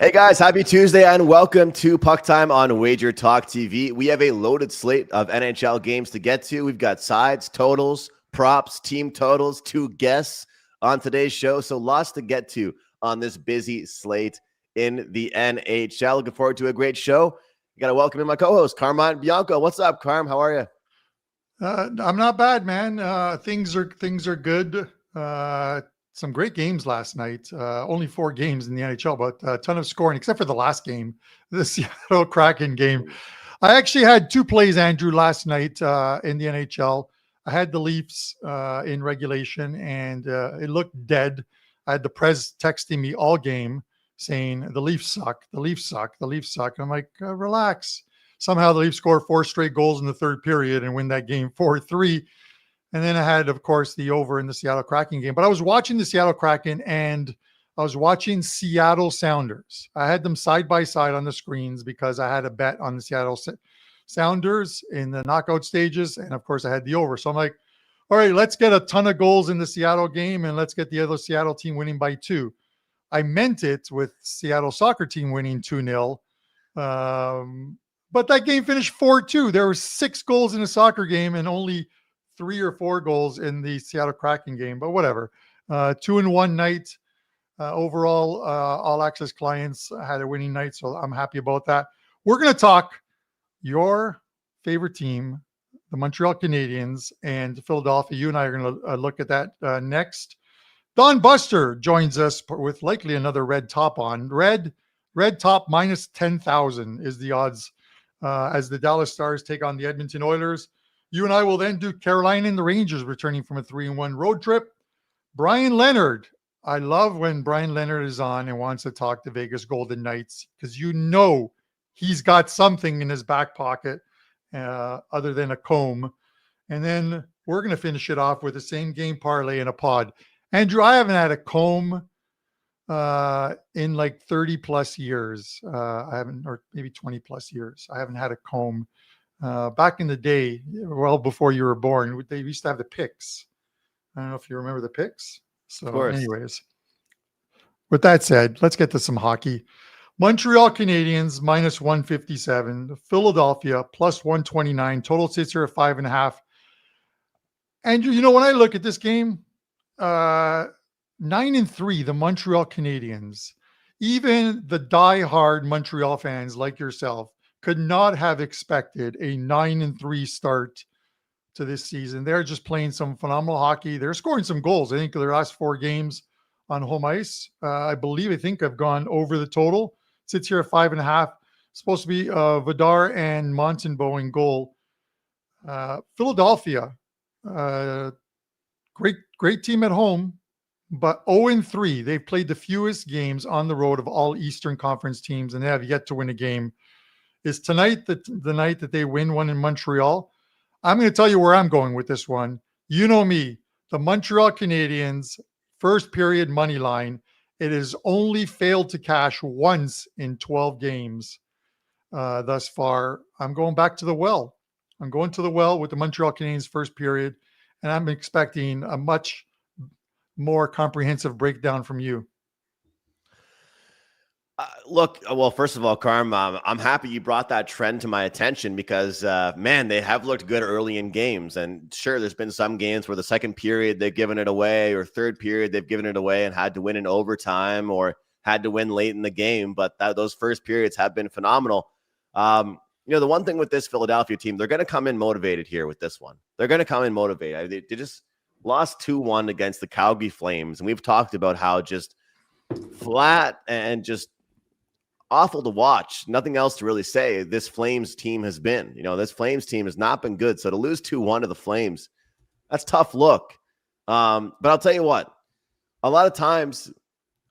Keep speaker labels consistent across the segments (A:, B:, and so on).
A: Hey guys, happy Tuesday and welcome to PuckTime on WagerTalk TV. We have a loaded slate of NHL games to get to. We've got sides, totals, props, team totals, 2 guests on today's show. So lots to get to on this busy slate in the NHL. Looking forward to a great show. You got to welcome in my co-host, Carmine Bianco. What's up, Carm? How are you?
B: I'm not bad, man. Things are good. Some great games last night. Only 4 games in the NHL, but a ton of scoring, except for the last game, the Seattle Kraken game. I actually had 2 plays, Andrew, last night in the NHL. I had the Leafs in regulation, and it looked dead. I had the Prez texting me all game saying, the Leafs suck, the Leafs suck, the Leafs suck. I'm like, relax. Somehow the Leafs score 4 straight goals in the third period and win that game 4-3. And then I had, of course, the over in the Seattle Kraken game. But I was watching the Seattle Kraken and I was watching Seattle Sounders. I had them side by side on the screens because I had a bet on the Seattle Sounders in the knockout stages. And of course, I had the over. So I'm like, all right, let's get a ton of goals in the Seattle game and let's get the other Seattle team winning by 2. I meant it with Seattle soccer team winning 2-0. But that game finished 4-2. There were 6 goals in a soccer game and only 3 or 4 goals in the Seattle Kraken game, but whatever. 2-1 night. Overall, all access clients had a winning night, so I'm happy about that. We're going to talk your favorite team, the Montreal Canadiens and Philadelphia. You and I are going to look at that next. Don Buster joins us with likely another red top on. Red top minus 10,000 is the odds as the Dallas Stars take on the Edmonton Oilers. You and I will then do Carolina and the Rangers returning from a 3-1 road trip. Bryan Leonard. I love when Bryan Leonard is on and wants to talk to Vegas Golden Knights because you know he's got something in his back pocket other than a comb. And then we're going to finish it off with the same game parlay in a pod. Andrew, I haven't had a comb in like 30 plus years. I haven't, or maybe 20 plus years. I haven't had a comb. Back in the day, well before you were born, they used to have the picks. I don't know if you remember the picks. So anyways, with that said, let's get to some hockey. Montreal Canadiens minus 157, Philadelphia plus 129. Total sits here at 5.5. Andrew, you know, when I look at this game, 9-3, the Montreal Canadiens, even the diehard Montreal fans like yourself could not have expected a 9-3 start to this season. They're just playing some phenomenal hockey. They're scoring some goals. I think their last 4 games on home ice, I think I've gone over the total. Sits here at 5.5. Supposed to be Vidar and Montembeault in goal. Philadelphia, great team at home, but 0-3. They've played the fewest games on the road of all Eastern Conference teams, and they have yet to win a game. Is tonight the night that they win one in Montreal? I'm going to tell you where I'm going with this one. You know me, the Montreal Canadiens, first period money line. It has only failed to cash once in 12 games thus far. I'm going back to the well. I'm going to the well with the Montreal Canadiens first period, and I'm expecting a much more comprehensive breakdown from you.
A: Look, well, first of all, Carm, I'm happy you brought that trend to my attention because, man, they have looked good early in games. And sure, there's been some games where the second period they've given it away or third period they've given it away and had to win in overtime or had to win late in the game. But those first periods have been phenomenal. You know, the one thing with this Philadelphia team, they're going to come in motivated here with this one. They're going to come in motivated. They just lost 2-1 against the Calgary Flames. And we've talked about how just flat and just awful to watch. Nothing else to really say. This Flames team has been, this Flames team has not been good. So to lose 2-1 to the Flames, that's tough look. But I'll tell you what, a lot of times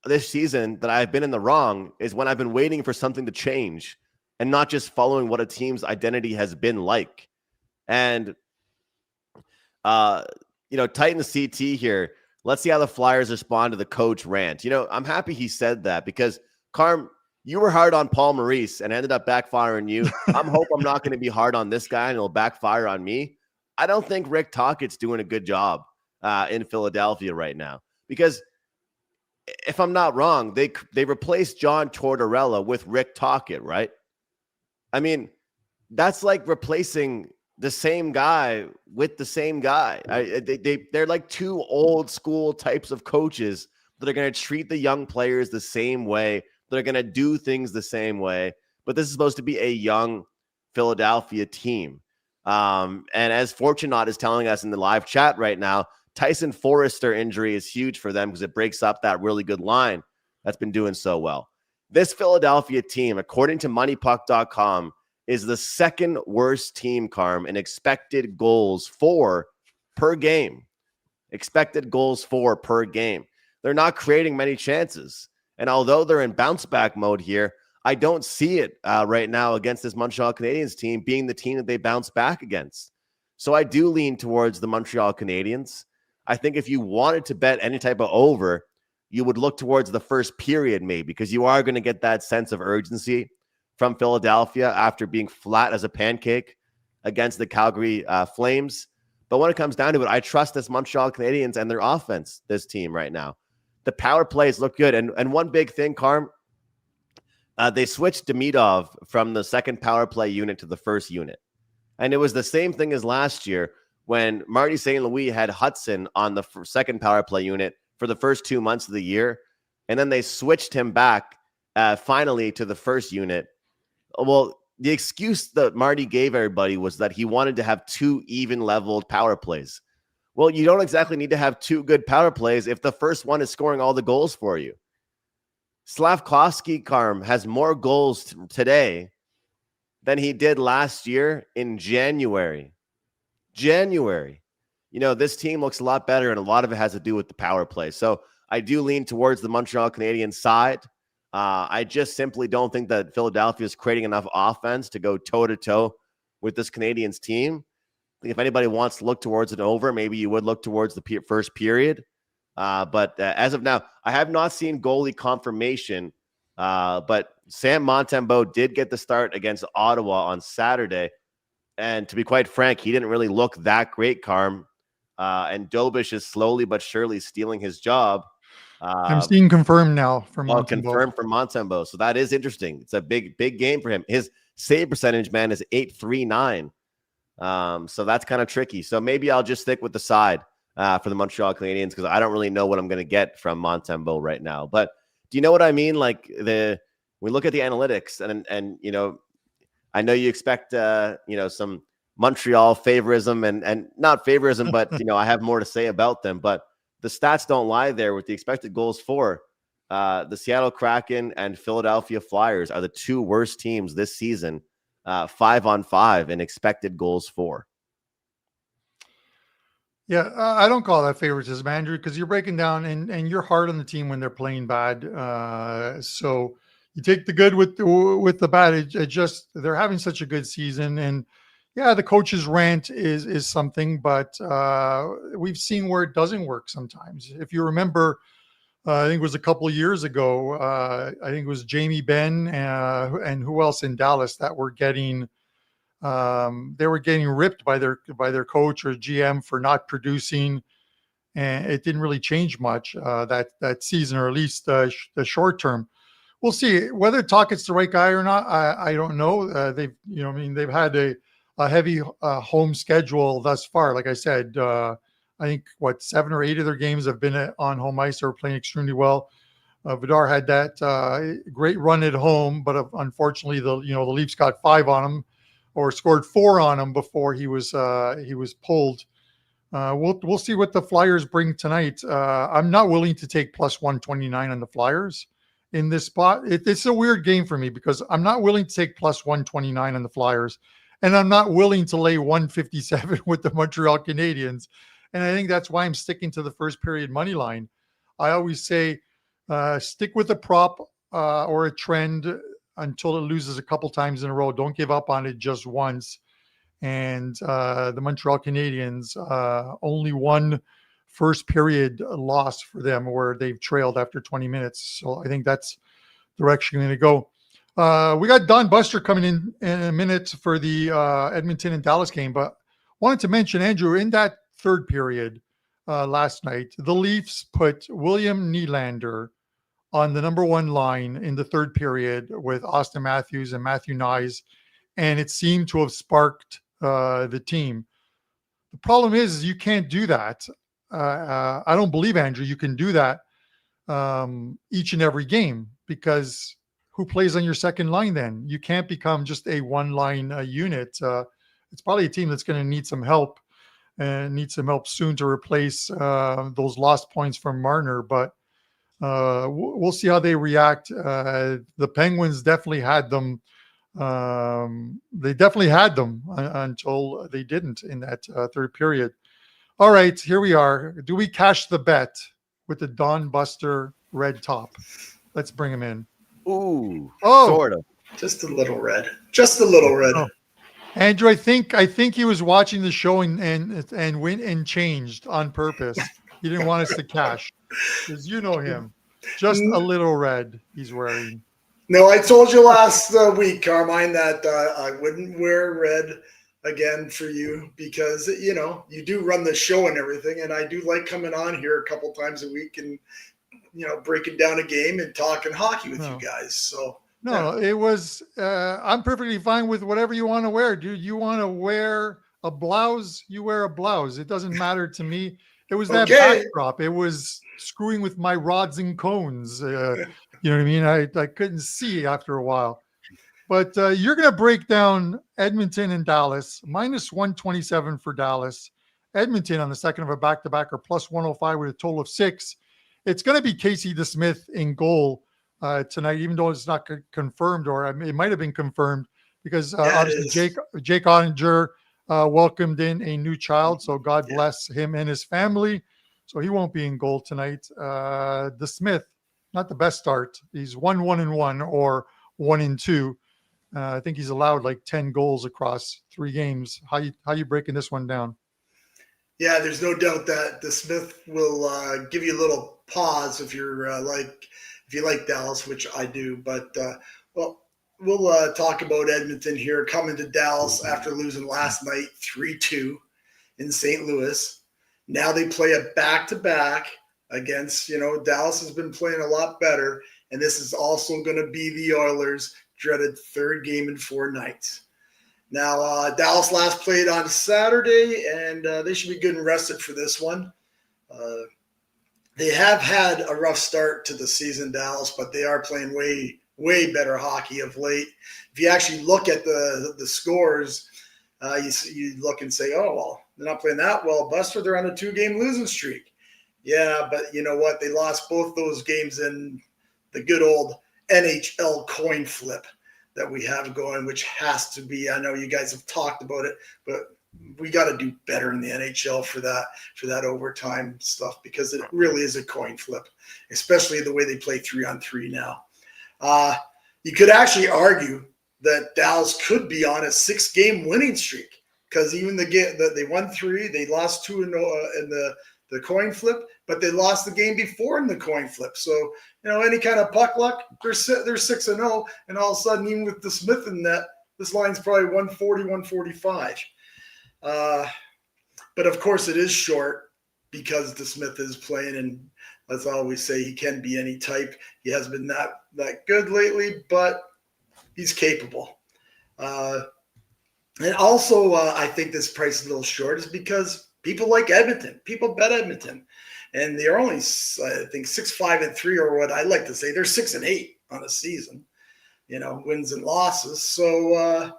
A: this season that I've been in the wrong is when I've been waiting for something to change and not just following what a team's identity has been like. And, tighten the CT here. Let's see how the Flyers respond to the coach rant. I'm happy he said that because Carm, you were hard on Paul Maurice and ended up backfiring you. I'm not going to be hard on this guy and it'll backfire on me. I don't think Rick Tockett's doing a good job in Philadelphia right now because if I'm not wrong, they replaced John Tortorella with Rick Tocchet, right? I mean, that's like replacing the same guy with the same guy. They're like two old school types of coaches that are going to treat the young players the same way. They're going to do things the same way. But this is supposed to be a young Philadelphia team. And as Fortunaut is telling us in the live chat right now, Tyson Forrester injury is huge for them because it breaks up that really good line that's been doing so well. This Philadelphia team, according to MoneyPuck.com, is the second worst team, Carm, in expected goals for per game. Expected goals for per game. They're not creating many chances. And although they're in bounce back mode here, I don't see it right now against this Montreal Canadiens team being the team that they bounce back against. So I do lean towards the Montreal Canadiens. I think if you wanted to bet any type of over, you would look towards the first period maybe, because you are going to get that sense of urgency from Philadelphia after being flat as a pancake against the Calgary Flames. But when it comes down to it, I trust this Montreal Canadiens and their offense, this team right now. The power plays look good. And one big thing, Carm, they switched Demidov from the second power play unit to the first unit. And it was the same thing as last year when Marty St. Louis had Hudson on the second power play unit for the first 2 months of the year. And then they switched him back finally to the first unit. Well, the excuse that Marty gave everybody was that he wanted to have two even leveled power plays. Well, you don't exactly need to have two good power plays if the first one is scoring all the goals for you. Slavkovsky, Carm, has more goals today than he did last year in January. You know, this team looks a lot better, and a lot of it has to do with the power play. So I do lean towards the Montreal Canadiens side. I just simply don't think that Philadelphia is creating enough offense to go toe-to-toe with this Canadiens team. I think if anybody wants to look towards an over, maybe you would look towards the first period. But as of now, I have not seen goalie confirmation. But Sam Montembeault did get the start against Ottawa on Saturday. And to be quite frank, he didn't really look that great, Carm. And Dobish is slowly but surely stealing his job.
B: I'm seeing confirmed now for Montembeault.
A: Confirmed for Montembeault. So that is interesting. It's a big game for him. His save percentage, man, is .839. So that's kind of tricky. So maybe I'll just stick with the side for the Montreal Canadiens because I don't really know what I'm going to get from Montembeault right now. But do you know what I mean? Like we look at the analytics and you know, I know you expect you know, some Montreal favorism and not favorism, but you know, I have more to say about them. But the stats don't lie there with the expected goals for. The Seattle Kraken and Philadelphia Flyers are the two worst teams this season, 5-on-5 in expected goals for.
B: Yeah, I don't call that favoritism, Andrew, because you're breaking down and you're hard on the team when they're playing bad. So you take the good with the bad. It just they're having such a good season, and yeah, the coach's rant is something, but we've seen where it doesn't work sometimes. If you remember, I think it was a couple of years ago. I think it was Jamie Benn and who else in Dallas that were getting. They were getting ripped by their coach or GM for not producing, and it didn't really change much that season, or at least the short term. We'll see whether Tocchett's the right guy or not. I don't know. They've had a heavy home schedule thus far. Like I said, I think 7 or 8 of their games have been on home ice. They were playing extremely well. Vidar had that great run at home, but unfortunately, the Leafs got 5 on him, or scored 4 on him before he was pulled. We'll see what the Flyers bring tonight. I'm not willing to take plus 129 on the Flyers in this spot. It's a weird game for me because I'm not willing to take plus 129 on the Flyers, and I'm not willing to lay 157 with the Montreal Canadiens. And I think that's why I'm sticking to the first period money line. I always say stick with a prop or a trend until it loses a couple times in a row. Don't give up on it just once. And the Montreal Canadiens, only one first period loss for them where they've trailed after 20 minutes. So I think that's the direction I'm going to go. We got Don Buster coming in a minute for the Edmonton and Dallas game, but wanted to mention, Andrew, in that third period, last night. The Leafs put William Nylander on the number one line in the third period with Austin Matthews and Matthew Nyes, and it seemed to have sparked the team. The problem is you can't do that. I don't believe, Andrew, you can do that each and every game, because who plays on your second line then? You can't become just a one-line unit. It's probably a team that's going to need some help and need some help soon to replace those lost points from Marner. But we'll see how they react. The Penguins definitely had them. They definitely had them until they didn't in that third period. All right, here we are. Do we cash the bet with the Dawn Buster red top? Let's bring him in.
A: Ooh,
B: oh,
A: sort of.
C: Just a little red. Just a little red.
B: Oh. Andrew, I think he was watching the show and went and changed on purpose. He didn't want us to cash, because you know him. Just a little red he's wearing.
C: No, I told you last week, Carmine, that I wouldn't wear red again for you, because you do run the show and everything, and I do like coming on here a couple times a week and breaking down a game and talking hockey with you guys. So.
B: No, it was, I'm perfectly fine with whatever you want to wear, dude. You want to wear a blouse, you wear a blouse. It doesn't matter to me. It was that backdrop. It was screwing with my rods and cones. You know what I mean? I couldn't see after a while. But you're going to break down Edmonton and Dallas, minus 127 for Dallas. Edmonton on the second of a back-to-back are plus 105 with a total of 6. It's going to be Casey DeSmith in goal tonight, even though it's not confirmed, or it might have been confirmed, because obviously Jake Ottinger welcomed in a new child, so God bless him and his family. So he won't be in goal tonight. DeSmith, not the best start. He's 1-1-1 or 1-2. I think he's allowed like 10 goals across 3 games. How you breaking this one down?
C: Yeah, there's no doubt that DeSmith will give you a little pause if you're if you like Dallas, which I do. But we'll talk about Edmonton here, coming to Dallas after losing last night 3-2 in St. Louis. Now they play a back-to-back against, Dallas has been playing a lot better, and this is also going to be the Oilers' dreaded third game in 4 nights. Now, Dallas last played on Saturday, and they should be good and rested for this one. They have had a rough start to the season, Dallas, but they are playing way, way better hockey of late. If you actually look at the scores, you look and say, oh, well, they're not playing that well, Buster. They're on a 2-game losing streak. Yeah, but you know what? They lost both those games in the good old NHL coin flip that we have going, which has to be, I know you guys have talked about it, but we got to do better in the NHL for that overtime stuff, because it really is a coin flip, especially the way they play 3-on-3 now. You could actually argue that Dallas could be on a 6-game winning streak, because even they won 3, they lost 2 in the coin flip, but they lost the game before in the coin flip. So, any kind of puck luck, they're 6-0, and all of a sudden, even with DeSmith in net, this line's probably 140, 145. But of course it is short, because DeSmith is playing, and let's always say he can be any type. He has been that good lately, but he's capable. And also, I think this price is a little short is because people like Edmonton. People bet Edmonton. And they're only, I think, 6-5-3, or what I like to say, they're 6-8 on a season, wins and losses. So,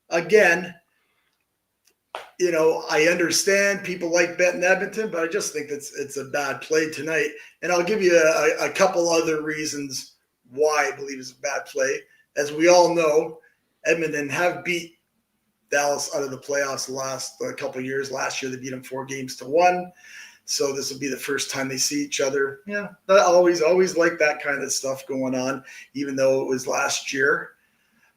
C: again, I understand people like betting Edmonton, but I just think it's a bad play tonight. And I'll give you a couple other reasons why I believe it's a bad play. As we all know, Edmonton have beat Dallas out of the playoffs the last couple of years. Last year, they beat them 4-1. So this will be the first time they see each other. Yeah, I always like that kind of stuff going on, even though it was last year.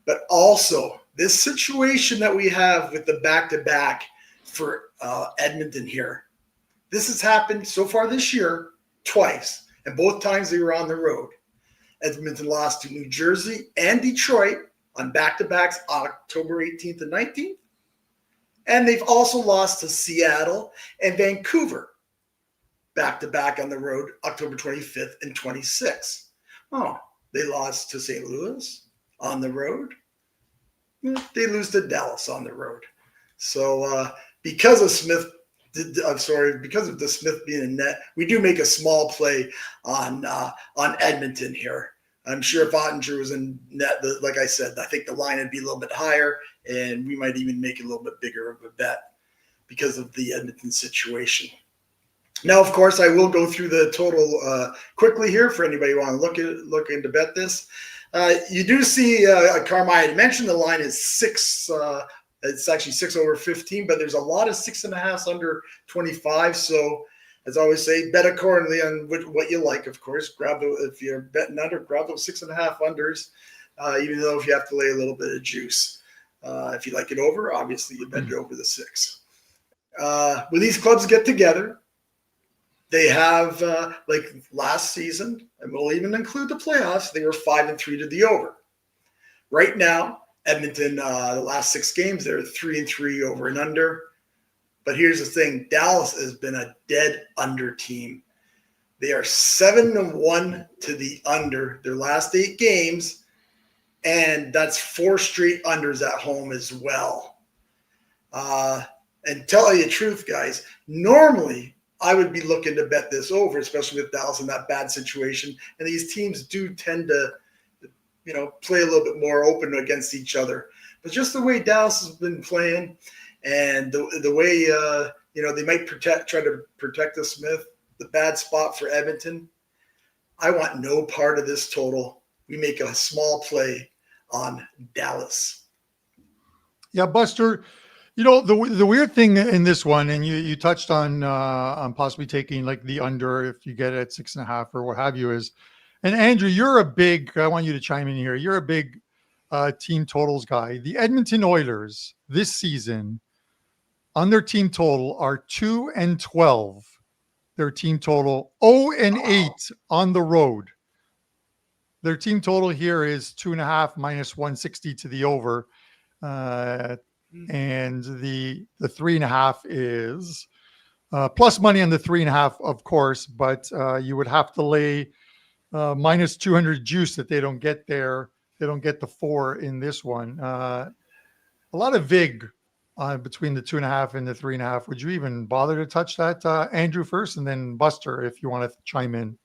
C: But also, this situation that we have with the back-to-back for Edmonton here, this has happened so far this year twice, and both times they were on the road. Edmonton lost to New Jersey and Detroit on back-to-backs October 18th and 19th. And they've also lost to Seattle and Vancouver back-to-back on the road, October 25th and 26th. Oh, they lost to St. Louis on the road. They lose to Dallas on the road. So because of the Smith being in net, we do make a small play on Edmonton here. I'm sure if Ottinger was in net, like I said, I think the line would be a little bit higher, and we might even make it a little bit bigger of a bet because of the Edmonton situation. Now, of course, I will go through the total quickly here for anybody who want to look into bet this. You do see Carmine had mentioned the line is 6. It's actually 6 over 15, but there's a lot of 6.5s under 25. So, as I always say, bet accordingly on what you like. Of course, if you're betting under, grab those 6.5 unders. Even though if you have to lay a little bit of juice, if you like it over, obviously you bet it over the 6. When these clubs get together, they have like last season, and we'll even include the playoffs. They were 5-3 to the over. Right now, Edmonton, the last 6 games, they're 3-3 over and under. But here's the thing: Dallas has been a dead under team. They are 7-1 to the under their last 8 games, and that's 4 straight unders at home as well. And tell you the truth, guys, normally I would be looking to bet this over, especially with Dallas in that bad situation. And these teams do tend to, play a little bit more open against each other. But just the way Dallas has been playing, and the way they might try to protect the Smith, the bad spot for Edmonton, I want no part of this total. We make a small play on Dallas.
B: Yeah, Buster. The weird thing in this one, and you touched on possibly taking like the under if you get it at 6.5 or what have you is, and Andrew, I want you to chime in here. You're a big team totals guy. The Edmonton Oilers this season on their team total are 2-12. Their team total 0-8 on the road. Their team total here is 2.5 minus 160 to the over. And the 3.5 is plus money on the 3.5, of course, but you would have to lay minus 200 juice that they don't get there. They don't get the 4 in this one. A lot of vig between the 2.5 and the 3.5. Would you even bother to touch that, Andrew, first, and then Buster, if you want to chime in?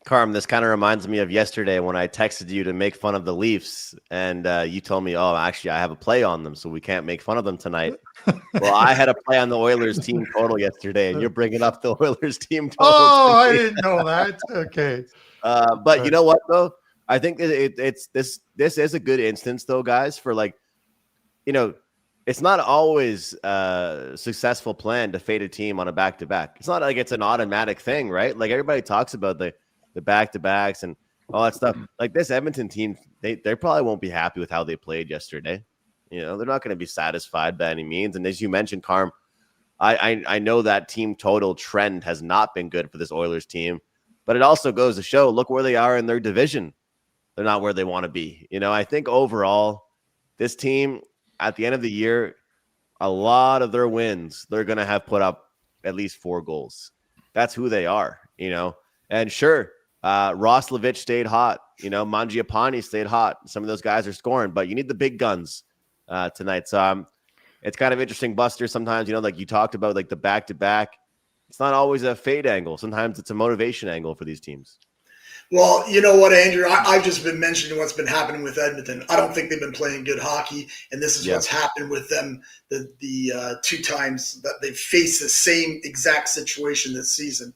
A: Carm, this kind of reminds me of yesterday when I texted you to make fun of the Leafs, and you told me, oh, actually, I have a play on them, so we can't make fun of them tonight. Well, I had a play on the Oilers team total yesterday, and you're bringing up the Oilers team total.
B: Oh, I didn't know that. Okay.
A: But you know what, though? I think this is a good instance, though, guys, for it's not always a successful plan to fade a team on a back-to-back. It's not like it's an automatic thing, right? Like everybody talks about the back-to-backs and all that stuff. Like this Edmonton team, they probably won't be happy with how they played yesterday. They're not going to be satisfied by any means. And as you mentioned, Carm, I know that team total trend has not been good for this Oilers team, but it also goes to show, look where they are in their division. They're not where they want to be. I think overall, this team at the end of the year, a lot of their wins, they're going to have put up at least 4 goals. That's who they are, And sure, Roslovic stayed hot. Mangiapane stayed hot. Some of those guys are scoring, but you need the big guns tonight. So it's kind of interesting, Buster. Sometimes, like you talked about, like the back-to-back, it's not always a fade angle. Sometimes it's a motivation angle for these teams.
C: Well, you know what, Andrew? I've just been mentioning what's been happening with Edmonton. I don't think they've been playing good hockey, and this is what's happened with them the 2 times that they've faced the same exact situation this season.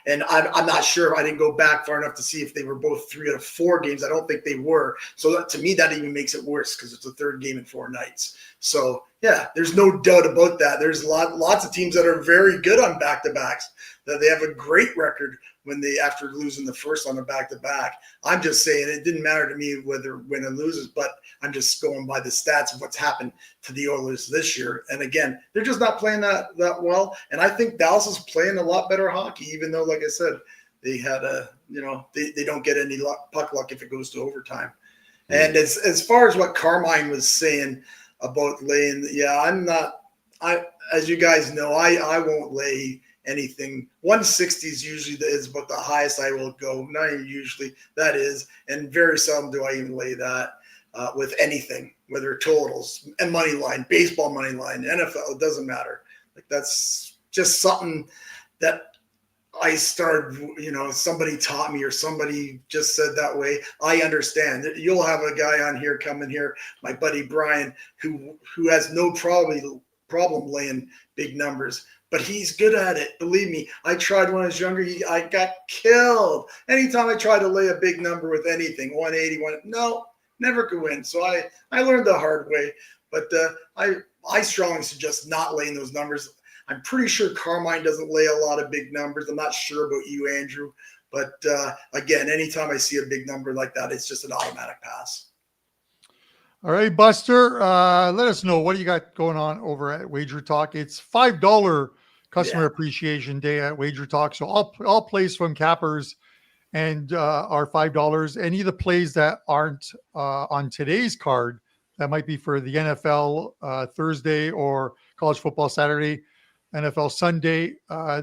C: And I'm not sure. I didn't go back far enough to see if they were both 3 out of 4 games. I don't think they were. So to me, that even makes it worse because it's the 3rd game in 4 nights. So, yeah, there's no doubt about that. There's lots of teams that are very good on back-to-backs, that they have a great record after losing the first on a back-to-back. I'm just saying it didn't matter to me whether win and loses, but I'm just going by the stats of what's happened to the Oilers this year. And again, they're just not playing that well. And I think Dallas is playing a lot better hockey, even though, like I said, they had they don't get any puck luck if it goes to overtime. Mm-hmm. And as far as what Carmine was saying about laying, as you guys know, I won't lay anything. 160 is usually is about the highest I will go. Not even usually, that is, and very seldom do I even lay that with anything, whether totals and money line, baseball money line, NFL, it doesn't matter. Like that's just something that I started, somebody taught me or somebody just said that way. I understand that you'll have a guy on here coming here, my buddy Bryan, who has no problem laying big numbers, but he's good at it. Believe me, I tried when I was younger. I got killed. Anytime I tried to lay a big number with anything, 180, no, never could win. So I learned the hard way, but I strongly suggest not laying those numbers. I'm pretty sure Carmine doesn't lay a lot of big numbers. I'm not sure about you, Andrew. But again, anytime I see a big number like that, it's just an automatic pass.
B: All right, Buster, let us know. What do you got going on over at WagerTalk? It's $5 Customer Appreciation Day at WagerTalk. So all plays from cappers and are $5. Any of the plays that aren't on today's card, that might be for the NFL Thursday or college football Saturday, NFL Sunday,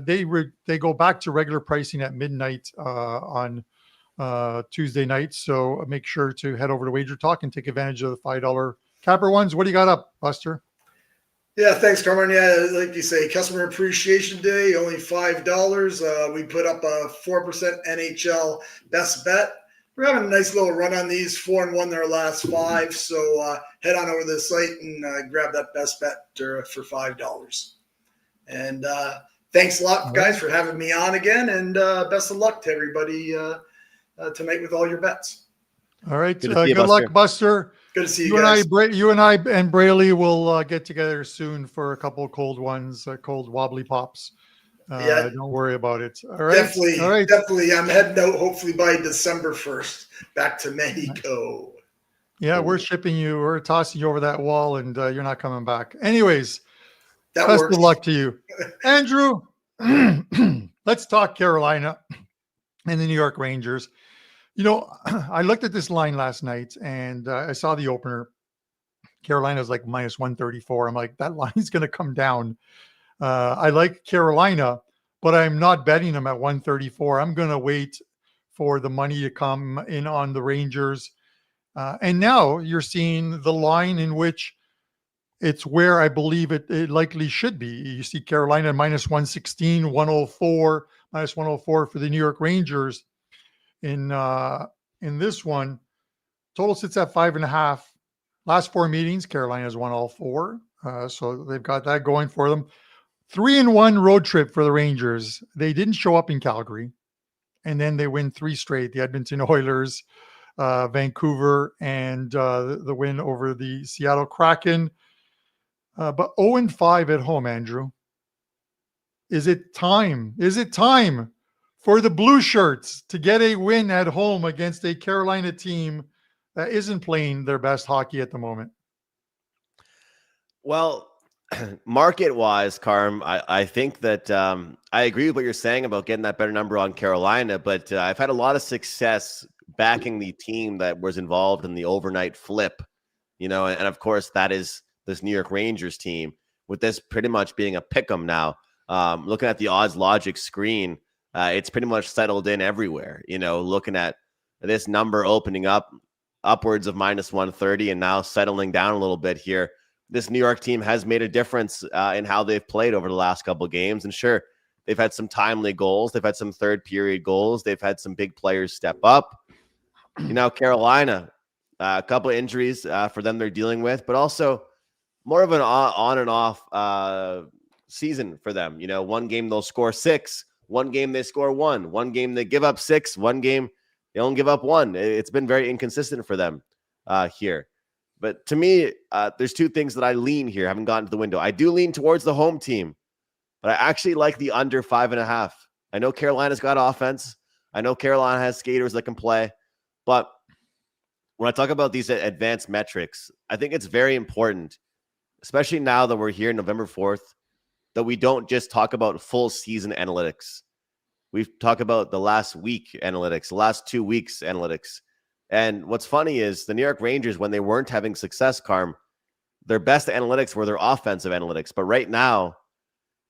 B: they go back to regular pricing at midnight on Tuesday night. So make sure to head over to WagerTalk and take advantage of the $5 capper ones. What do you got up, Buster?
C: Yeah, thanks, Carmine. Yeah, like you say, Customer Appreciation Day, only $5. We put up a 4% NHL best bet. We're having a nice little run on these, 4-1 their last 5. So head on over to the site and grab that best bet for $5. And thanks a lot, guys, for having me on again. And best of luck to everybody tonight with all your bets.
B: All right. Good luck, Buster.
C: Good to see you guys.
B: You and I and Braley will get together soon for a couple of cold ones, cold wobbly pops. Don't worry about it. All right.
C: Definitely.
B: All right.
C: Definitely. I'm heading out hopefully by December 1st back to Mexico.
B: Yeah, we're shipping you. We're tossing you over that wall and you're not coming back. Anyways.
C: Best
B: of luck to you. Andrew, let's talk Carolina and the New York Rangers. I looked at this line last night and I saw the opener. Carolina's like minus 134. I'm like, that line's going to come down. I like Carolina, but I'm not betting them at 134. I'm going to wait for the money to come in on the Rangers. And now you're seeing the line in which it's where I believe it likely should be. You see Carolina minus 116, 104, minus 104 for the New York Rangers in this one. Total sits at 5.5. Last 4 meetings, Carolina's won all 4. So they've got that going for them. 3-1 road trip for the Rangers. They didn't show up in Calgary. And then they win 3 straight. The Edmonton Oilers, Vancouver, and the win over the Seattle Kraken. But 0-5 at home, Andrew. Is it time? Is it time for the Blue Shirts to get a win at home against a Carolina team that isn't playing their best hockey at the moment?
A: Well, market-wise, Carm, I think that I agree with what you're saying about getting that better number on Carolina, but I've had a lot of success backing the team that was involved in the overnight flip, and of course that is this New York Rangers team, with this pretty much being a pick'em now. Looking at the odds logic screen, it's pretty much settled in everywhere. Looking at this number opening up upwards of minus 130 and now settling down a little bit here. This New York team has made a difference in how they've played over the last couple of games. And sure, they've had some timely goals. They've had some third period goals. They've had some big players step up. Carolina, a couple of injuries for them they're dealing with, but also more of an on and off season for them. One game they'll score 6, one game they score 1, one game they give up 6, one game they don't give up 1. It's been very inconsistent for them here. But to me, there's 2 things that I lean here. I haven't gotten to the window. I do lean towards the home team, but I actually like the under 5.5. I know Carolina's got offense. I know Carolina has skaters that can play, but when I talk about these advanced metrics, I think it's very important, especially now that we're here November 4th, that we don't just talk about full season analytics. We talk about the last week analytics, the last 2 weeks analytics. And what's funny is the New York Rangers, when they weren't having success, Carm, their best analytics were their offensive analytics. But right now,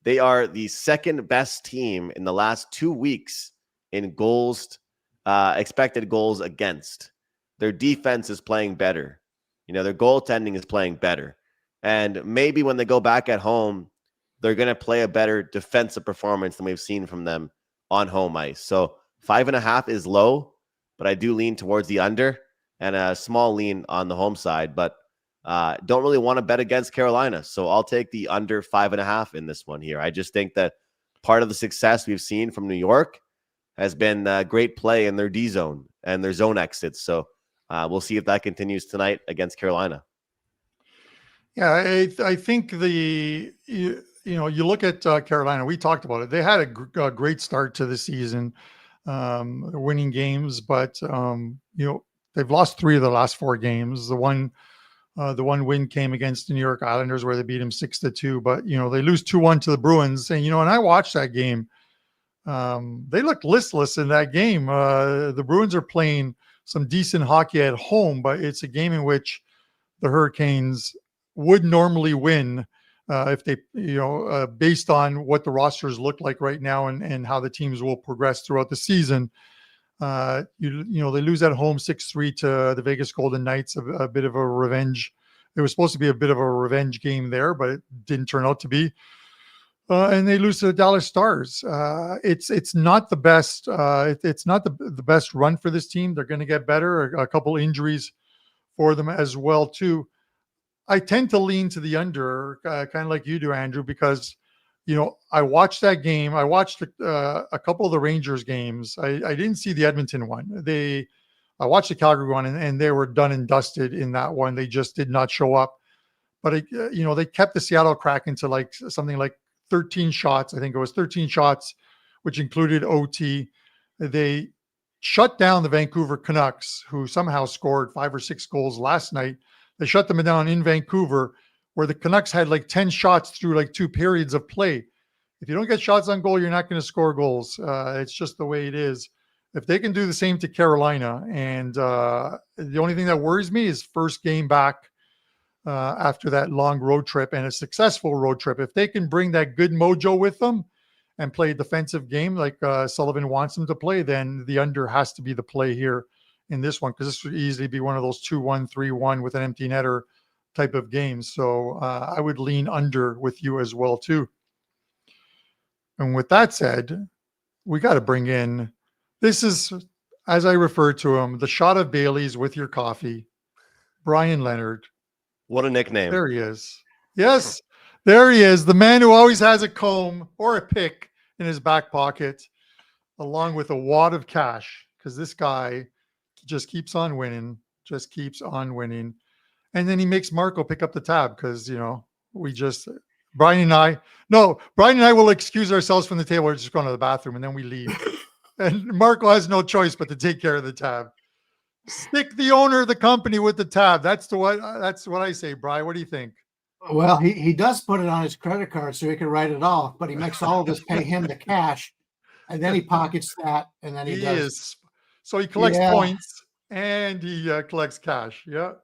A: They are the second best team in the last 2 weeks in goals, expected goals against. Their defense is playing better. Their goaltending is playing better. And maybe when they go back at home, they're going to play a better defensive performance than we've seen from them on home ice. So 5.5 is low, but I do lean towards the under and a small lean on the home side. But don't really want to bet against Carolina. So I'll take the under 5.5 in this one here. I just think that part of the success we've seen from New York has been great play in their D zone and their zone exits. So we'll see if that continues tonight against Carolina.
B: Yeah, I think you look at Carolina. We talked about it. They had a great start to the season, winning games, but they've lost 3 of the last 4 games. The one win came against the New York Islanders where they beat them 6-2. But they lose 2-1 to the Bruins, and and I watched that game. They looked listless in that game. The Bruins are playing some decent hockey at home, but it's a game in which the Hurricanes would normally win if they, based on what the rosters look like right now and how the teams will progress throughout the season. They lose at home 6-3 to the Vegas Golden Knights, a bit of a revenge. It was supposed to be a bit of a revenge game there, but it didn't turn out to be. And they lose to the Dallas Stars. It's not the best. It's not the best run for this team. They're going to get better. A couple injuries for them as well too. I tend to lean to the under, kind of like you do, Andrew, because I watched that game. I watched a couple of the Rangers games. I didn't see the Edmonton one. I watched the Calgary one, and they were done and dusted in that one. They just did not show up. But they kept the Seattle Kraken to like something like 13 shots. I think it was 13 shots, which included OT. They shut down the Vancouver Canucks, who somehow scored 5 or 6 goals last night. They shut them down in Vancouver, where the Canucks had like 10 shots through like 2 periods of play. If you don't get shots on goal, you're not going to score goals. It's just the way it is. If they can do the same to Carolina, and the only thing that worries me is first game back after that long road trip and a successful road trip. If they can bring that good mojo with them and play a defensive game like Sullivan wants them to play, then the under has to be the play here in this one, because this would easily be one of those 2-1, 3-1 with an empty netter type of games. So I would lean under with you as well too. And with that said, we got to bring in, this is, as I refer to him, the shot of Bailey's with your coffee, Bryan Leonard.
A: What a nickname.
B: There he is. Yes, there he is. The man who always has a comb or a pick in his back pocket, along with a wad of cash, because this guy just keeps on winning, And then he makes Marco pick up the tab because, Bryan and I will excuse ourselves from the table. We're just going to the bathroom and then we leave. And Marco has no choice but to take care of the tab. Stick the owner of the company with the tab. That's what I say, Bryan. What do you think?
D: Well, he does put it on his credit card so he can write it off, but he makes all of us pay him the cash, and then he pockets that, and then he does.
B: So he collects points and he collects cash. Yeah.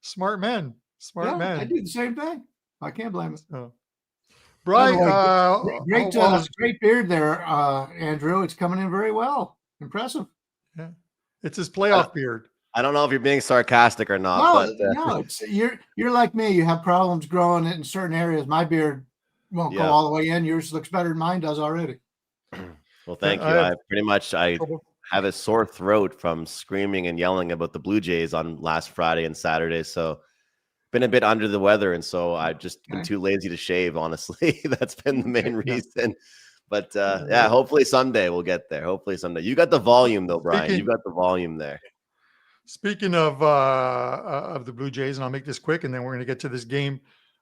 B: Smart man.
D: I do the same thing. I can't blame him.
B: Oh. Bryan,
D: great beard there, Andrew. It's coming in very well. Impressive.
B: Yeah. It's his playoff beard.
A: I don't know if you're being sarcastic or not.
D: No, you're like me. You have problems growing it in certain areas. My beard won't go all the way in. Yours looks better than mine does already.
A: Well, thank you. I have a sore throat from screaming and yelling about the Blue Jays on last Friday and Saturday. So been a bit under the weather. And so I've just been too lazy to shave, honestly. That's been the main reason. But hopefully someday we'll get there. Hopefully someday. You got the volume though, Bryan. You got the volume there.
B: Speaking of the Blue Jays, and I'll make this quick, and then we're going to get to this game.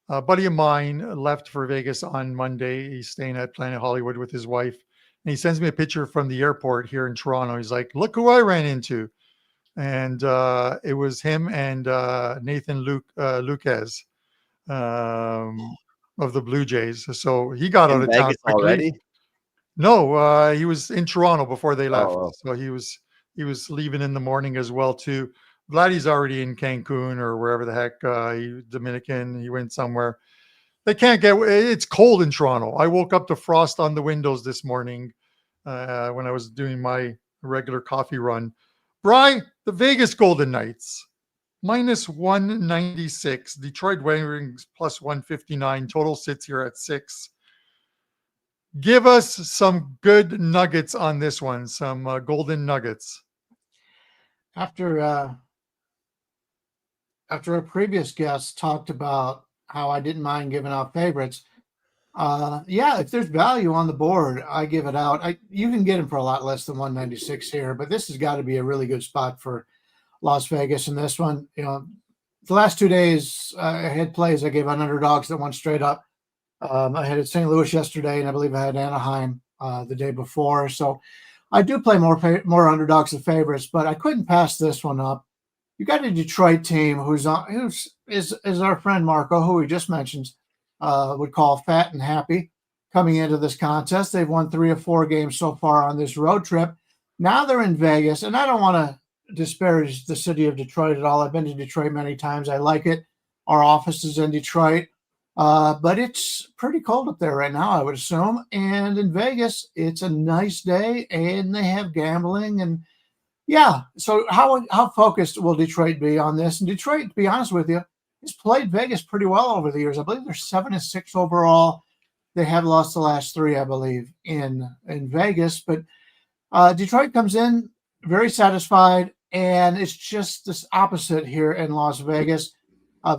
B: A buddy of mine left for Vegas on Monday. He's staying at Planet Hollywood with his wife. And he sends me a picture from the airport here in Toronto. He's like, look who I ran into. And it was him and Nathan Luquez of the Blue Jays. So he got out of town quickly. Already? No, he was in Toronto before they left. So he was leaving in the morning as well too. Vladdy's already in Cancun or wherever the heck, Dominican. He went somewhere. They can't get. It's cold in Toronto. I woke up to frost on the windows this morning when I was doing my regular coffee run. Bryan, the Vegas Golden Knights minus 196. Detroit Red Wings plus 159. Total sits here at 6. Give us some good nuggets on this one. Some golden nuggets.
D: After a previous guest talked about how I didn't mind giving out favorites, if there's value on the board, I give it out. You can get them for a lot less than 196 here, but this has got to be a really good spot for Las Vegas in this one. The last 2 days I had plays I gave on underdogs that went straight up. I had at St. Louis yesterday, and I believe I had Anaheim the day before. So I do play more underdogs than favorites, but I couldn't pass this one up. You got a Detroit team who's our friend Marco, who we just mentioned, would call fat and happy coming into this contest. They've won 3 or 4 games so far on this road trip. Now they're in Vegas, and I don't want to disparage the city of Detroit at all. I've been to Detroit many times. I like it. Our office is in Detroit, but it's pretty cold up there right now, I would assume. And in Vegas, it's a nice day, and they have gambling. And yeah, so how focused will Detroit be on this? And Detroit, to be honest with you, has played Vegas pretty well over the years. I believe they're 7-6 overall. They have lost the last 3, I believe, in Vegas. But Detroit comes in very satisfied, and it's just this opposite here in Las Vegas.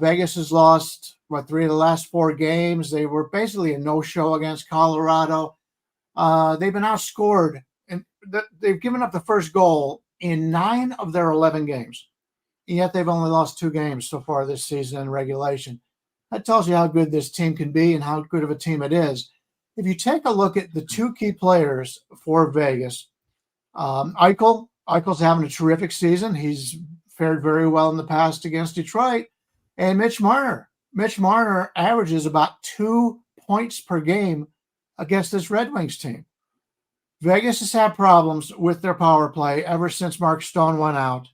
D: Vegas has lost, 3 of the last 4 games. They were basically a no-show against Colorado. They've been outscored, and they've given up the first goal in 9 of their 11 games. And yet they've only lost 2 games so far this season in regulation. That tells you how good this team can be and how good of a team it is. If you take a look at the 2 key players for Vegas, Eichel's having a terrific season. He's fared very well in the past against Detroit. And Mitch Marner. Mitch Marner averages about 2 points per game against this Red Wings team. Vegas has had problems with their power play ever since Mark Stone went out.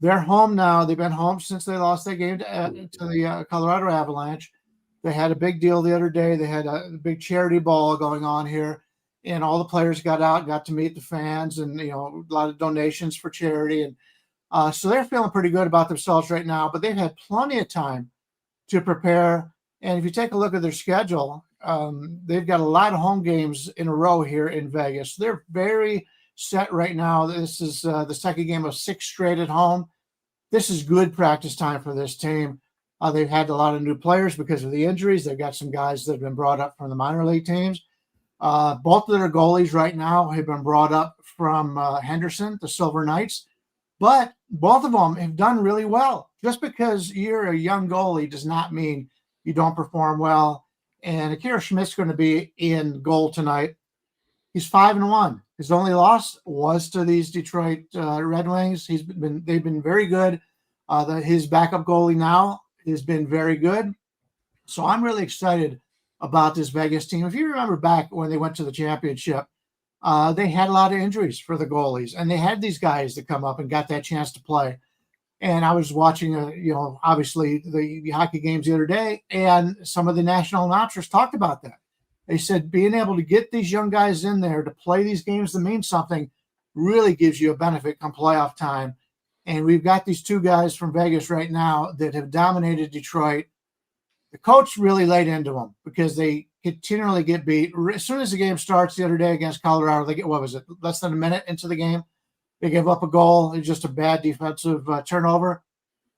D: They're home now. They've been home since they lost their game to the Colorado Avalanche. They had a big deal the other day. They had a big charity ball going on here, and all the players got out, got to meet the fans, and a lot of donations for charity. And so they're feeling pretty good about themselves right now. But they've had plenty of time to prepare. And if you take a look at their schedule, they've got a lot of home games in a row here in Vegas. They're very set right now. This is the second game of 6 straight at home. This is good practice time for this team. They've had a lot of new players because of the injuries. They've got some guys that have been brought up from the minor league teams. Both of their goalies right now have been brought up from Henderson, the Silver Knights, but both of them have done really well. Just because you're a young goalie does not mean you don't perform well. And Akira Schmidt's going to be in goal tonight. He's 5-1. His only loss was to these Detroit Red Wings. They've been very good. His backup goalie now has been very good. So I'm really excited about this Vegas team. If you remember back when they went to the championship, they had a lot of injuries for the goalies, and they had these guys that come up and got that chance to play. And I was watching, obviously the hockey games the other day, and some of the national announcers talked about that. They said being able to get these young guys in there to play these games that mean something really gives you a benefit come playoff time. And we've got these 2 guys from Vegas right now that have dominated Detroit. The coach really laid into them because they continually get beat. As soon as the game starts the other day against Colorado, they get, less than a minute into the game, they give up a goal. It's just a bad defensive turnover.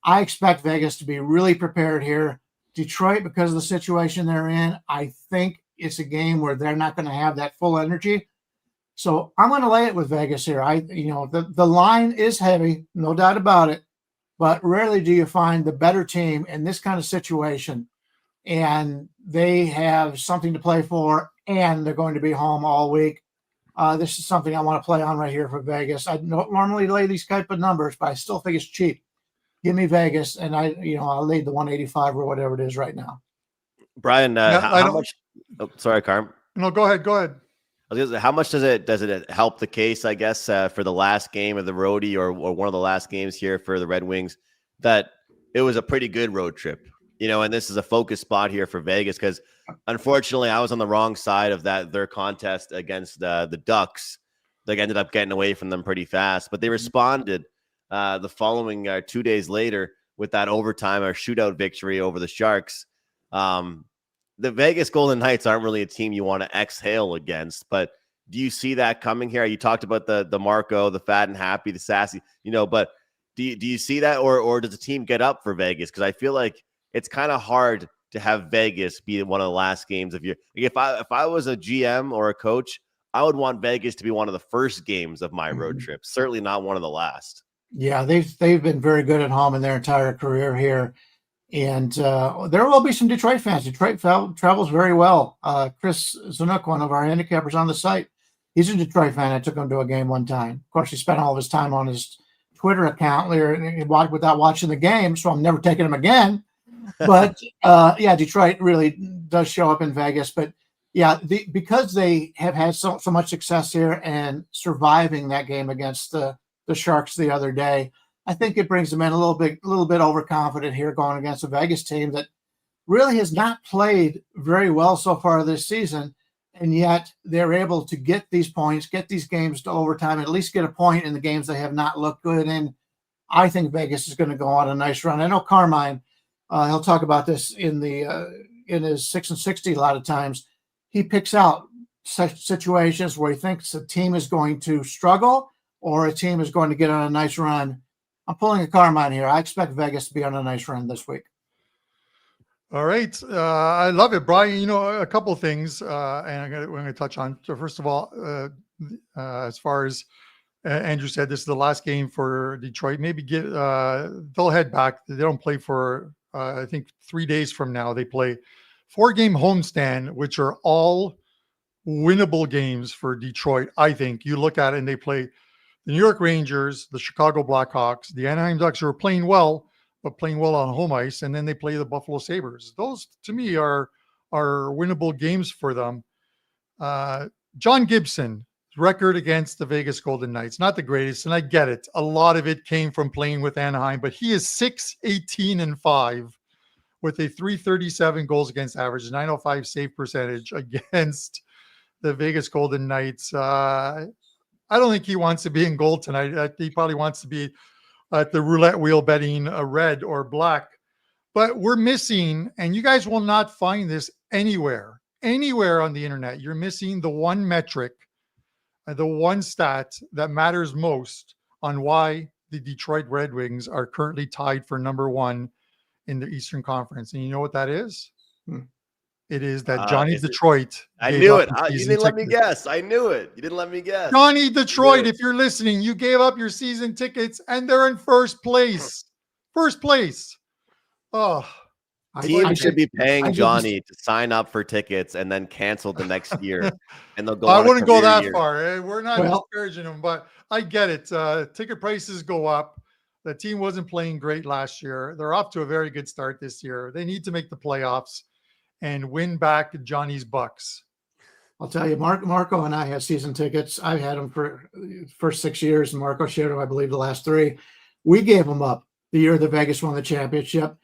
D: I expect Vegas to be really prepared here. Detroit, because of the situation they're in, I think it's a game where they're not going to have that full energy. So I'm going to lay it with Vegas here. The line is heavy, no doubt about it, but rarely do you find the better team in this kind of situation. And they have something to play for, and they're going to be home all week. This is something I want to play on right here for Vegas. I don't normally lay these type of numbers, but I still think it's cheap. Give me Vegas, and I'll lay the 185 or whatever it is right now.
A: Bryan, how much? Oh, sorry, Carm.
B: No, go ahead.
A: How much does it help the case, I guess, for the last game of the roadie or one of the last games here for the Red Wings, that it was a pretty good road trip? and this is a focus spot here for Vegas because unfortunately I was on the wrong side of their contest against the Ducks. They ended up getting away from them pretty fast, but they responded the following 2 days later with that overtime or shootout victory over the Sharks. The Vegas Golden Knights aren't really a team you want to exhale against, but do you see that coming here? You talked about the Marco, the fat and happy, the sassy, but do you see that, or does the team get up for Vegas? Because I feel like it's kind of hard to have Vegas be one of the last games of your. If I was a GM or a coach, I would want Vegas to be one of the first games of my road trip. Certainly not one of the last.
D: Yeah, they've been very good at home in their entire career here, and there will be some Detroit fans. Detroit travels very well. Chris Zanuck, one of our handicappers on the site, he's a Detroit fan. I took him to a game one time. Of course, he spent all of his time on his Twitter account without watching the game, so I'm never taking him again. But yeah, Detroit really does show up in Vegas. But yeah, because they have had so much success here and surviving that game against the Sharks the other day, I think it brings them in a little bit overconfident here going against a Vegas team that really has not played very well so far this season. And yet they're able to get these points, get these games to overtime, at least get a point in the games they have not looked good in. I think Vegas is going to go on a nice run. I know Carmine, he'll talk about this in his 6 and 60 a lot of times. He picks out such situations where he thinks a team is going to struggle or a team is going to get on a nice run. I'm pulling a Carmine here. I expect Vegas to be on a nice run this week.
B: All right. I love it, Brian. A couple of things, and we're going to touch on. So first of all, as far as Andrew said, this is the last game for Detroit. Maybe they'll head back. They don't play for, I think 3 days from now. They play 4-game homestand, which are all winnable games for Detroit. I think you look at it and they play the New York Rangers, the Chicago Blackhawks, the Anaheim Ducks, who are playing well, but playing well on home ice, and then they play the Buffalo Sabres. Those, to me, are winnable games for them. John Gibson's record against the Vegas Golden Knights, not the greatest, and I get it. A lot of it came from playing with Anaheim, but he is 6-18-5 with a .337 goals against average, 905 save percentage against the Vegas Golden Knights. I don't think he wants to be in goal tonight. He probably wants to be at the roulette wheel betting red or black. But we're missing, and you guys will not find this anywhere on the internet. You're missing the one metric, the one stat that matters most on why the Detroit Red Wings are currently tied for number one in the Eastern Conference. And you know what that is? It is that Johnny Detroit.
A: I knew it. You didn't let me guess. I knew it. You didn't let me guess.
B: Johnny Detroit, if you're listening, you gave up your season tickets and they're in first place. First place. Oh,
A: team should be paying Johnny to sign up for tickets and then cancel the next year. And they'll go.
B: I wouldn't go that far. We're not disparaging them, but I get it. Ticket prices go up. The team wasn't playing great last year. They're off to a very good start this year. They need to make the playoffs and win back Johnny's Bucks.
D: I'll tell you, Marco and I have season tickets. I've had them for the first 6 years, and Marco shared them, I believe, the last 3. We gave them up the year that Vegas won the championship.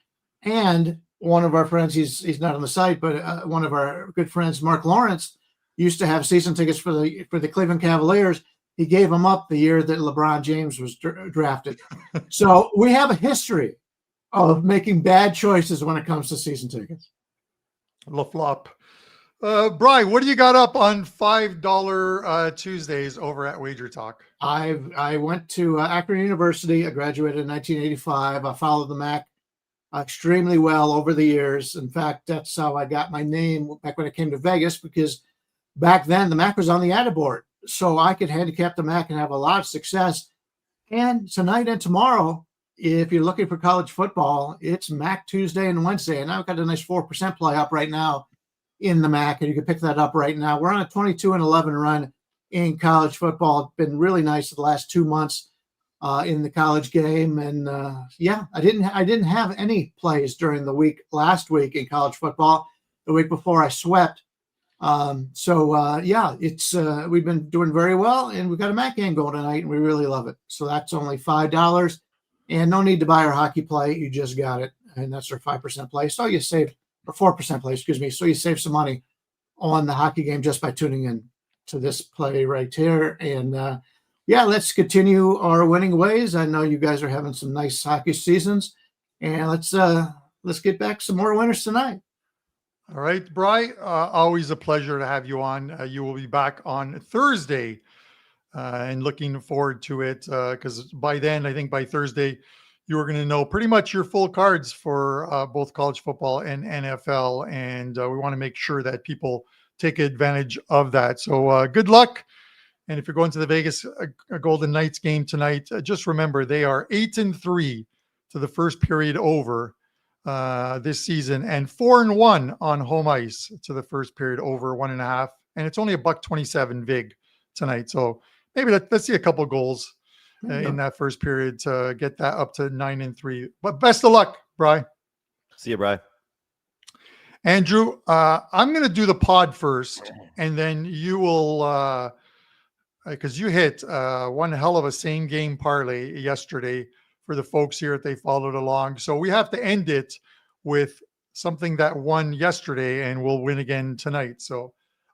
D: And one of our friends, he's not on the site, but one of our good friends, Mark Lawrence, used to have season tickets for the Cleveland Cavaliers. He gave them up the year that LeBron James was drafted. So we have a history of making bad choices when it comes to season tickets.
B: LaFlop. Bryan, what do you got up on $5 Tuesdays over at WagerTalk?
D: I went to Akron University. I graduated in 1985. I followed the MAC extremely well over the years. In fact, that's how I got my name back when it came to Vegas, because back then the MAC was on the ADA board. So I could handicap the MAC and have a lot of success. And tonight and tomorrow, if you're looking for college football, it's MAC Tuesday and Wednesday. And I've got a nice 4% play up right now in the MAC, and you can pick that up right now. We're on a 22-11 run in college football. It's been really nice the last 2 months in the college game. And I didn't have any plays during the week last week in college football. The week before I swept. It's we've been doing very well, and we've got a MAC game going tonight, and we really love it. So that's only $5, and no need to buy our hockey play. You just got it. and that's our 5% play. So you save, or 4% play, excuse me. So you save some money on the hockey game just by tuning in to this play right here. And let's continue our winning ways. I know you guys are having some nice hockey seasons, and let's get back some more winners tonight.
B: All right, Bryan, always a pleasure to have you on. You will be back on Thursday, and looking forward to it, because by then, I think by Thursday, you are going to know pretty much your full cards for both college football and NFL, and we want to make sure that people take advantage of that. So good luck. And if you're going to the Vegas Golden Knights game tonight, just remember they are 8-3 to the first period over this season, and 4-1 on home ice to the first period over 1.5. And it's only $1.27 vig tonight. So maybe let's see a couple goals in that first period to get that up to 9-3. But best of luck, Bryan.
A: See you, Bryan.
B: Andrew, I'm going to do the pod first, and then you will, because you hit one hell of a same game parlay yesterday for the folks here if they followed along. So we have to end it with something that won yesterday and will win again tonight. So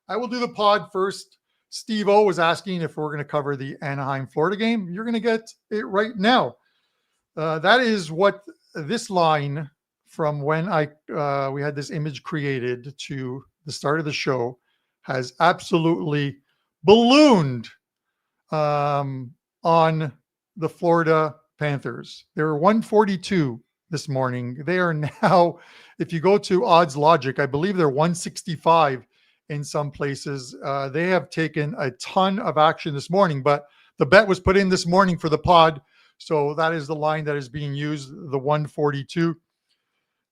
B: I will do the pod first. Steve O was asking if we're going to cover the Anaheim, Florida game. You're going to get it right now. That is what this line from when we had this image created to the start of the show has absolutely ballooned on the Florida Panthers. They were 142 this morning. They are now, if you go to Odds Logic, I believe they're 165 in some places. They have taken a ton of action this morning, but the bet was put in this morning for the pod. So that is the line that is being used, the 142.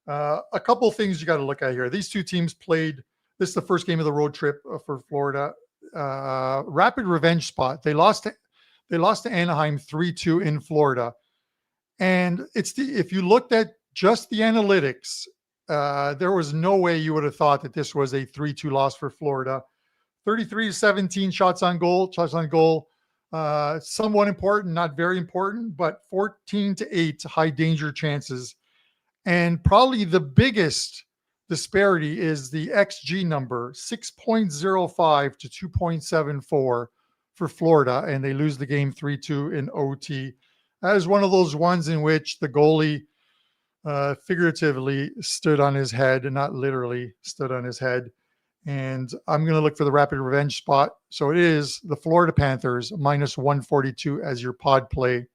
B: A couple of things you got to look at here. These two teams played. This is the first game of the road trip for Florida. Rapid revenge spot. They lost to Anaheim 3-2 in Florida. And if you looked at just the analytics, there was no way you would have thought that this was a 3-2 loss for Florida. 33-17 shots on goal. Somewhat important, not very important, but 14-8 high danger chances. And probably the biggest disparity is the XG number, 6.05 to 2.74 for Florida, and they lose the game 3-2 in OT. That is one of those ones in which the goalie figuratively stood on his head and not literally stood on his head. And I'm going to look for the rapid revenge spot. So it is the Florida Panthers minus 142 as your pod play.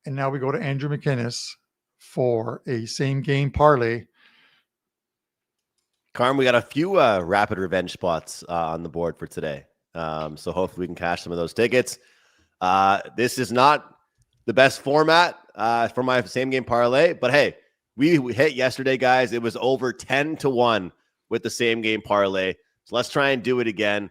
B: And now we go to Andrew McInnis for a same game parlay.
A: Carm, we got a few rapid revenge spots on the board for today. So hopefully we can cash some of those tickets. This is not the best format for my same game parlay, but hey, we hit yesterday, guys. It was over 10-1 with the same game parlay. So let's try and do it again.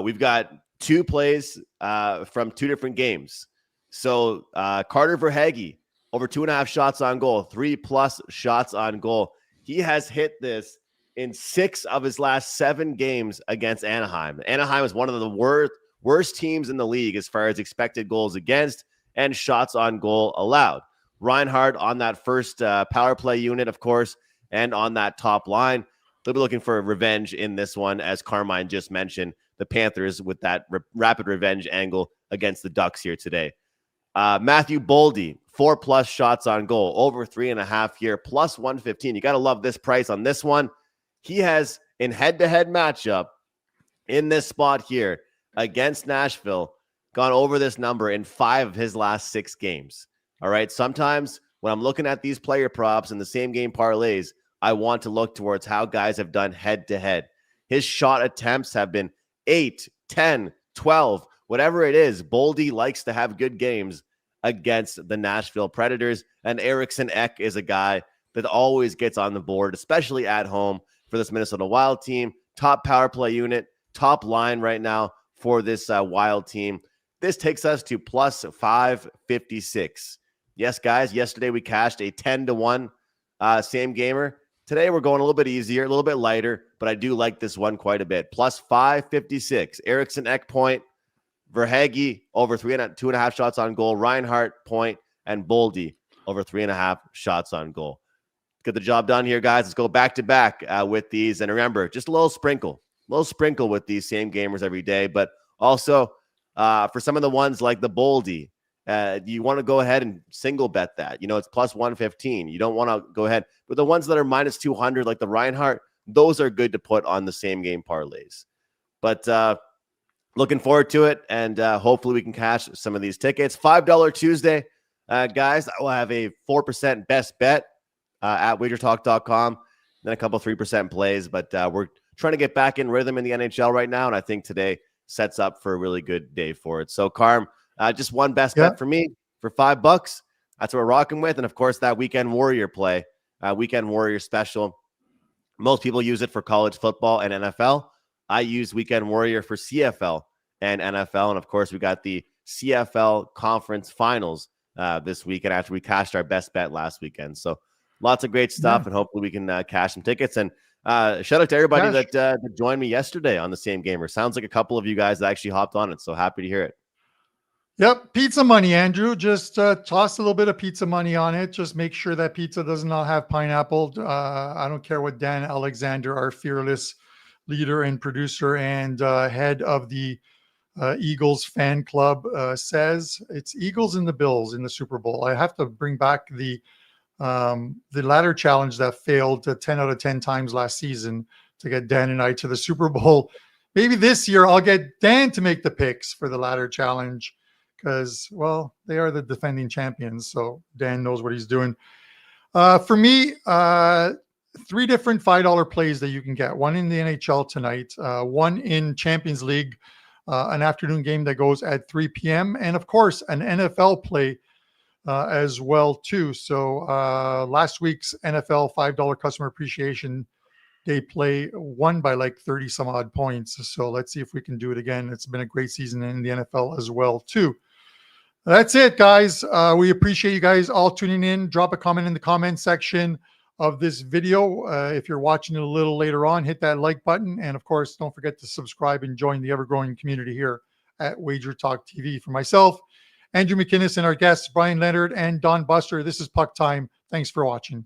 A: We've got two plays from two different games. So Carter Verhaeghe, over 2.5 shots on goal, 3+ shots on goal. He has hit this in 6 of his last 7 games against Anaheim. Anaheim is one of the worst teams in the league as far as expected goals against and shots on goal allowed. Reinhardt on that first power play unit, of course, and on that top line. They'll be looking for revenge in this one, as Carmine just mentioned, the Panthers with that rapid revenge angle against the Ducks here today. Matthew Boldy, 4+ shots on goal, over 3.5 year, plus 115. You got to love this price on this one. He has, in head-to-head matchup in this spot here against Nashville, gone over this number in 5 of his last 6 games. All right. Sometimes when I'm looking at these player props and the same game parlays, I want to look towards how guys have done head-to-head. His shot attempts have been 8, 10, 12, whatever it is. Boldy likes to have good games against the Nashville Predators, and Eriksson Ek is a guy that always gets on the board, especially at home for this Minnesota Wild team. Top power play unit, top line right now for this Wild team. This takes us to plus 556. Yes, guys, yesterday we cashed a 10-1 same gamer. Today we're going a little bit easier, a little bit lighter, but I do like this one quite a bit. Plus 556. Eriksson Ek point, Verhaeghe over 2.5 shots on goal, Reinhardt point, and Boldy over 3.5 shots on goal. Get the job done here, guys. Let's go back to back with these. And remember, just a little sprinkle with these same gamers every day. But also for some of the ones like the Boldy, you want to go ahead and single bet that. It's plus 115. You don't want to go ahead. But the ones that are minus 200, like the Reinhardt, those are good to put on the same game parlays. But looking forward to it. And hopefully we can cash some of these tickets. $5 Tuesday, guys. I will have a 4% best bet at WagerTalk.com. Then a couple 3% plays. But we're trying to get back in rhythm in the NHL right now. And I think today sets up for a really good day for it. So, Carm, just one best bet for me for $5. That's what we're rocking with. And, of course, that Weekend Warrior play, Weekend Warrior special. Most people use it for college football and NFL. I use Weekend Warrior for CFL and NFL. And, of course, we got the CFL Conference Finals this weekend after we cashed our best bet last weekend. So lots of great stuff, and hopefully we can cash some tickets. And shout out to everybody that joined me yesterday on the Same Gamer. Sounds like a couple of you guys that actually hopped on it, so happy to hear it.
B: Yep, pizza money, Andrew. Just toss a little bit of pizza money on it. Just make sure that pizza does not have pineapple. I don't care what Dan Alexander, our fearless leader and producer and head of the Eagles fan club says. It's Eagles and the Bills in the Super Bowl. I have to bring back the ladder challenge that failed 10 out of 10 times last season to get Dan and I to the Super Bowl. Maybe this year I'll get Dan to make the picks for the ladder challenge because, well, they are the defending champions. So Dan knows what he's doing. For me, 3 different $5 plays that you can get. One in the NHL tonight, one in Champions League, an afternoon game that goes at 3 p.m. And of course, an NFL play as well too. So last week's NFL $5 customer appreciation day play won by like 30 some odd points. So let's see if we can do it again. It's been a great season in the NFL as well too. That's it, guys. We appreciate you guys all tuning in. Drop a comment in the comment section of this video. If you're watching it a little later on, hit that like button. And of course, don't forget to subscribe and join the ever-growing community here at WagerTalk TV. For myself, Andrew McInnis, and our guests, Bryan Leonard and Don Buster, this is Puck Time. Thanks for watching.